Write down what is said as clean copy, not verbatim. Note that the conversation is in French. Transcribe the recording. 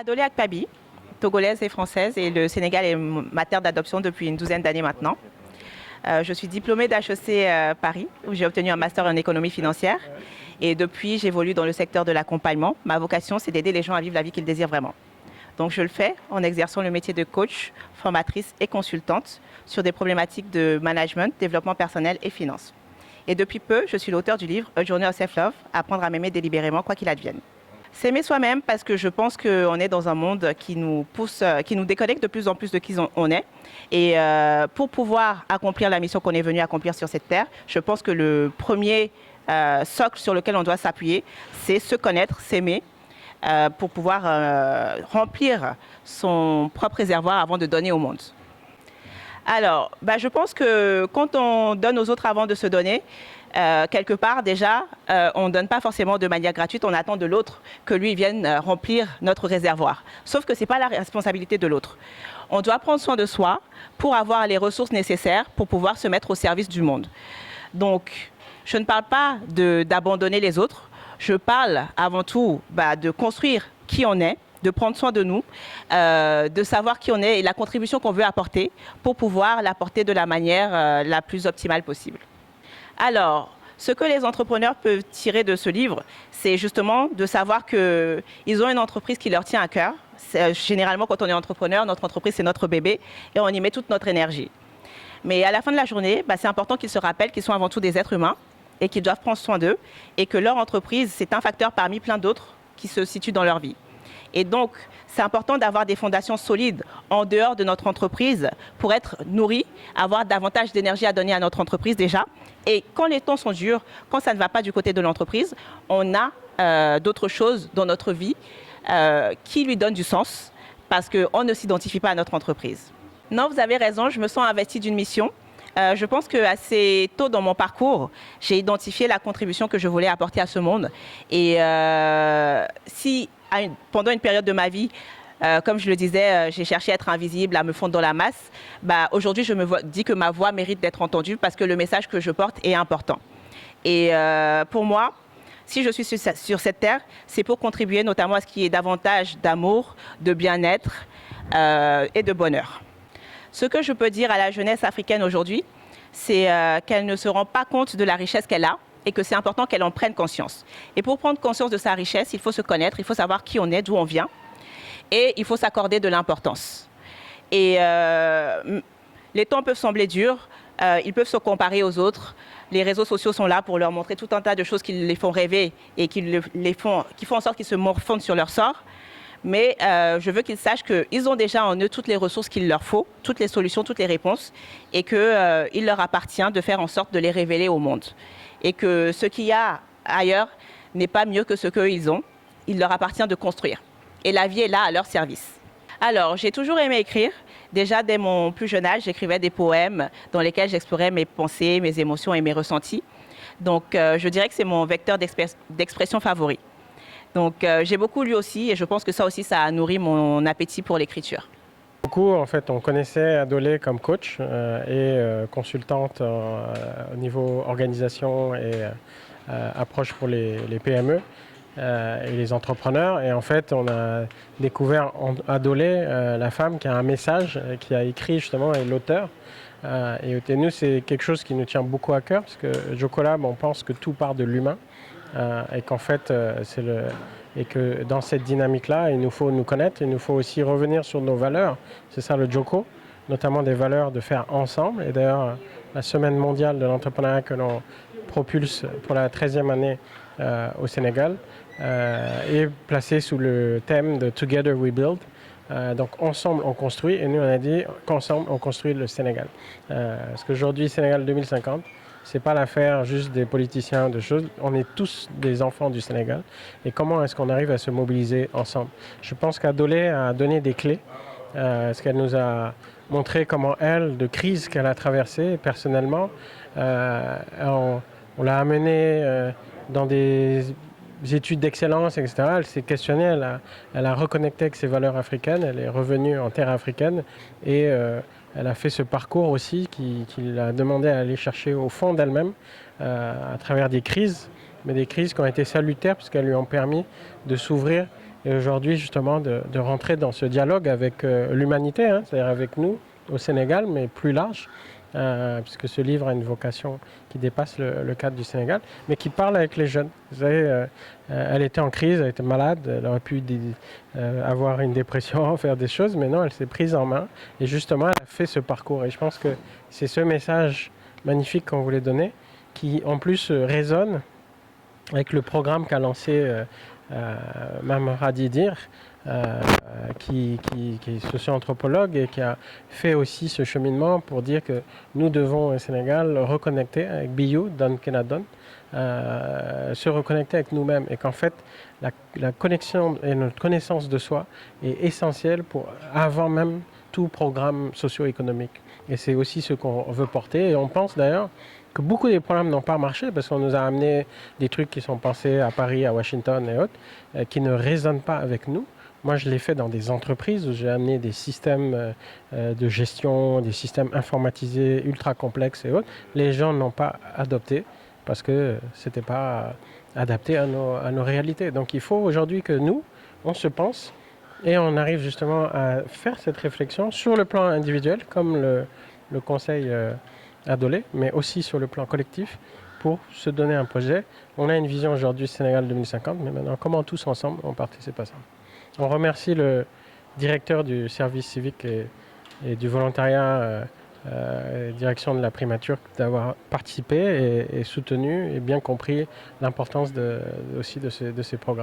Adolé Akpabi, togolaise et française, et le Sénégal est ma terre d'adoption depuis une douzaine d'années maintenant. Je suis diplômée d'HEC Paris, où j'ai obtenu un master en économie financière. Et depuis, j'évolue dans le secteur de l'accompagnement. Ma vocation, c'est d'aider les gens à vivre la vie qu'ils désirent vraiment. Donc je le fais en exerçant le métier de coach, formatrice et consultante sur des problématiques de management, développement personnel et finance. Et depuis peu, je suis l'auteur du livre A Journey of Self-Love, apprendre à m'aimer délibérément quoi qu'il advienne. S'aimer soi-même parce que je pense qu'on est dans un monde qui nous pousse, qui nous déconnecte de plus en plus de qui on est. Et pour pouvoir accomplir la mission qu'on est venu accomplir sur cette terre, je pense que le premier socle sur lequel on doit s'appuyer, c'est se connaître, s'aimer, pour pouvoir remplir son propre réservoir avant de donner au monde. Alors, je pense que quand on donne aux autres avant de se donner, quelque part déjà, on ne donne pas forcément de manière gratuite, on attend de l'autre que lui vienne remplir notre réservoir. Sauf que ce n'est pas la responsabilité de l'autre. On doit prendre soin de soi pour avoir les ressources nécessaires pour pouvoir se mettre au service du monde. Donc, je ne parle pas d'abandonner les autres, je parle avant tout de construire qui on est, de prendre soin de nous, de savoir qui on est et la contribution qu'on veut apporter pour pouvoir l'apporter de la manière la plus optimale possible. Alors, ce que les entrepreneurs peuvent tirer de ce livre, c'est justement de savoir qu'ils ont une entreprise qui leur tient à cœur. Généralement, quand on est entrepreneur, notre entreprise, c'est notre bébé et on y met toute notre énergie. Mais à la fin de la journée, c'est important qu'ils se rappellent qu'ils sont avant tout des êtres humains et qu'ils doivent prendre soin d'eux et que leur entreprise, c'est un facteur parmi plein d'autres qui se situent dans leur vie. Et donc, c'est important d'avoir des fondations solides en dehors de notre entreprise pour être nourri, avoir davantage d'énergie à donner à notre entreprise déjà. Et quand les temps sont durs, quand ça ne va pas du côté de l'entreprise, on a d'autres choses dans notre vie qui lui donnent du sens parce qu'on ne s'identifie pas à notre entreprise. Non, vous avez raison, je me sens investie d'une mission. Je pense qu'assez tôt dans mon parcours, j'ai identifié la contribution que je voulais apporter à ce monde. Et si pendant une période de ma vie, comme je le disais, j'ai cherché à être invisible, à me fondre dans la masse, aujourd'hui je me dis que ma voix mérite d'être entendue parce que le message que je porte est important. Et pour moi, si je suis sur cette terre, c'est pour contribuer notamment à ce qu'il y ait davantage d'amour, de bien-être et de bonheur. Ce que je peux dire à la jeunesse africaine aujourd'hui, c'est qu'elle ne se rend pas compte de la richesse qu'elle a et que c'est important qu'elle en prenne conscience. Et pour prendre conscience de sa richesse, il faut se connaître, il faut savoir qui on est, d'où on vient et il faut s'accorder de l'importance. Et les temps peuvent sembler durs, ils peuvent se comparer aux autres. Les réseaux sociaux sont là pour leur montrer tout un tas de choses qui les font rêver et qui font en sorte qu'ils se morfondent sur leur sort. Mais je veux qu'ils sachent qu'ils ont déjà en eux toutes les ressources qu'il leur faut, toutes les solutions, toutes les réponses, et qu'il leur appartient de faire en sorte de les révéler au monde. Et que ce qu'il y a ailleurs n'est pas mieux que ce qu'ils ont. Il leur appartient de construire. Et la vie est là à leur service. Alors, j'ai toujours aimé écrire. Déjà, dès mon plus jeune âge, j'écrivais des poèmes dans lesquels j'explorais mes pensées, mes émotions et mes ressentis. Donc, je dirais que c'est mon vecteur d'expression favori. Donc j'ai beaucoup lu aussi et je pense que ça aussi, ça a nourri mon appétit pour l'écriture. Beaucoup, en fait, on connaissait Adolé comme coach et consultante au niveau organisation et approche pour les PME et les entrepreneurs. Et en fait, on a découvert en Adolé la femme qui a un message, qui a écrit justement, et l'auteur. Et nous, c'est quelque chose qui nous tient beaucoup à cœur parce que Jocolab, on pense que tout part de l'humain. Et qu'en fait, et que dans cette dynamique-là, il nous faut nous connaître, il nous faut aussi revenir sur nos valeurs. C'est ça le Joko, notamment des valeurs de faire ensemble. Et d'ailleurs, la semaine mondiale de l'entrepreneuriat que l'on propulse pour la 13e année au Sénégal est placée sous le thème de Together We Build. Donc ensemble on construit, et nous on a dit qu'ensemble on construit le Sénégal. Parce qu'aujourd'hui, Sénégal 2050, c'est pas l'affaire juste des politiciens, de choses. On est tous des enfants du Sénégal. Et comment est-ce qu'on arrive à se mobiliser ensemble? Je pense qu'Adolé a donné des clés. Parce qu'elle nous a montré comment elle, de crise qu'elle a traversée personnellement, on l'a amenée dans des études d'excellence, etc. Elle s'est questionnée, elle a reconnecté avec ses valeurs africaines, elle est revenue en terre africaine et elle a fait ce parcours aussi qui l'a demandé à aller chercher au fond d'elle-même à travers des crises, mais des crises qui ont été salutaires parce qu'elles lui ont permis de s'ouvrir Et aujourd'hui, justement, de rentrer dans ce dialogue avec l'humanité, hein, c'est-à-dire avec nous au Sénégal, mais plus large, puisque ce livre a une vocation qui dépasse le cadre du Sénégal, mais qui parle avec les jeunes. Vous savez, elle était en crise, elle était malade, elle aurait pu avoir une dépression, faire des choses, mais non, elle s'est prise en main. Et justement, elle a fait ce parcours. Et je pense que c'est ce message magnifique qu'on voulait donner, qui en plus résonne avec le programme qu'a lancé Mme Hadidir, qui est socio-anthropologue et qui a fait aussi ce cheminement pour dire que nous devons au Sénégal reconnecter avec Biyu, Don Kenadon, se reconnecter avec nous-mêmes et qu'en fait la connexion et notre connaissance de soi est essentielle pour avant même tout programme socio-économique. Et c'est aussi ce qu'on veut porter et on pense d'ailleurs que beaucoup des programmes n'ont pas marché parce qu'on nous a amené des trucs qui sont pensés à Paris, à Washington et autres, qui ne résonnent pas avec nous. Moi, je l'ai fait dans des entreprises où j'ai amené des systèmes de gestion, des systèmes informatisés ultra complexes et autres. Les gens n'ont pas adopté parce que ce n'était pas adapté à nos réalités. Donc il faut aujourd'hui que nous, on se pense et on arrive justement à faire cette réflexion sur le plan individuel, comme le conseil Adolé, mais aussi sur le plan collectif pour se donner un projet. On a une vision aujourd'hui Sénégal 2050, mais maintenant, comment tous ensemble on participe à ça? On remercie le directeur du service civique et du volontariat, direction de la primature, d'avoir participé et soutenu et bien compris l'importance aussi de ces programmes.